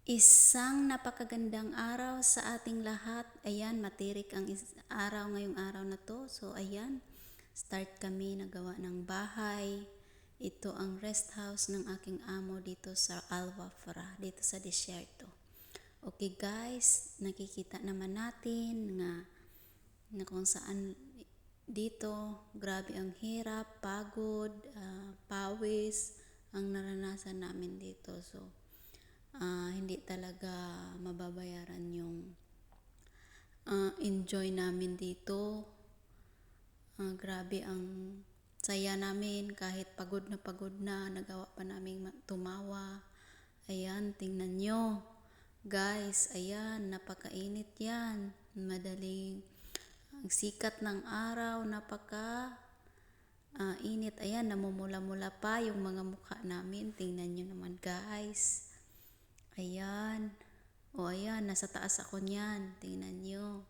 Isang napakagandang araw sa ating lahat. Ayan, matirik ang araw ngayong araw na to. So, ayan, start kami nagawa ng bahay. Ito ang rest house ng aking amo dito sa Al Wafra, dito sa disyerto. Okay guys, nakikita naman natin na kung saan dito, grabe ang hirap, pagod, pawis, ang naranasan namin dito. So, hindi talaga mababayaran yung enjoy namin dito. Grabe ang saya namin, kahit pagod na, nagawa pa namin tumawa. Ayan, tingnan nyo. Guys, ayan, napakainit yan. Madaling, ang sikat ng araw, init. Ayan, namumula-mula pa yung mga mukha namin. Tingnan nyo naman guys. Ayan. O ayan, nasa taas ako niyan. Tingnan nyo.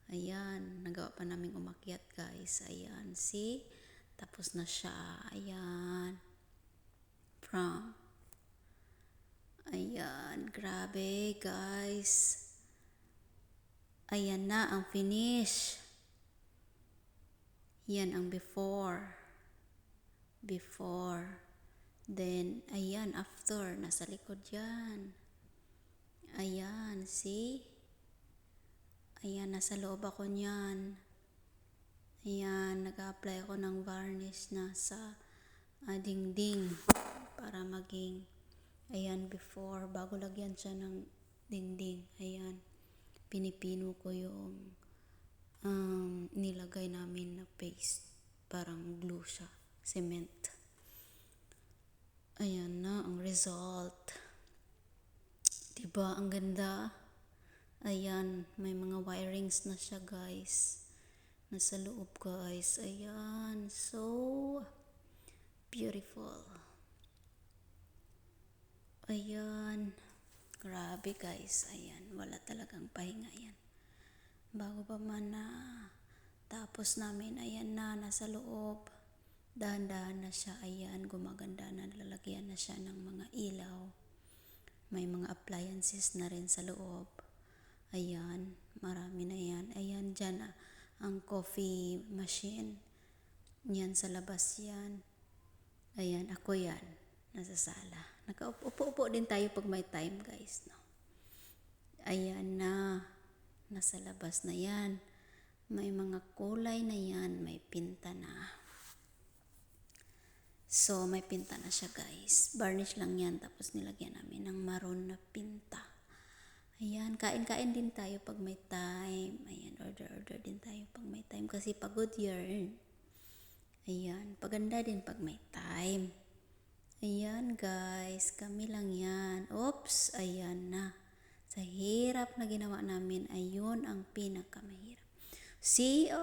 Ayan, nagawa pa namin umakyat guys. Ayan, see? Tapos na siya. Ayan. Ayan, grabe guys. Ayan na ang finish. Yan ang before. Then, ayan, after. Nasa likod yan. Ayan, see? Ayan, nasa loob ako niyan. Ayan, nag-apply ako ng varnish na sa dingding para maging, ayan, before, bago lagyan siya ng dingding. Ayan, pinipino ko yung nilagay namin na paste. Parang glue siya, cement. Ayan na ang result. Diba, ang ganda? Ayan, may mga wirings na siya guys. Nasa loob guys. Ayan, so beautiful. Ayan, grabe guys. Ayan, wala talagang pahinga yan. Bago pa man na tapos namin, ayan na, nasa loob. Dahan-dahan na siya. Ayan, gumaganda na. Lalagyan na siya ng mga ilaw. May mga appliances na rin sa loob. Ayan, marami na yan. Ayan, dyan ang coffee machine. Yan, sa labas yan. Ayan, ako yan. Nasa sala. Nakaupo-upo din tayo pag may time, guys. No? Ayan na. Nasa labas na yan. May mga kulay na yan. May pinta na. So, may pinta na siya guys. Varnish lang yan. Tapos nilagyan namin ng maroon na pinta. Ayan, kain-kain din tayo pag may time. Ayan, order din tayo pag may time. Kasi pagod yarn. Ayan, paganda din pag may time. Ayan guys, kami lang yan. Oops, ayan na. Sa hirap na ginawa namin, ayun ang pinakamahirap. See,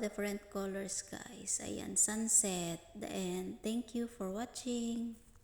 different colors guys. Ayan, sunset. The end. Thank you for watching.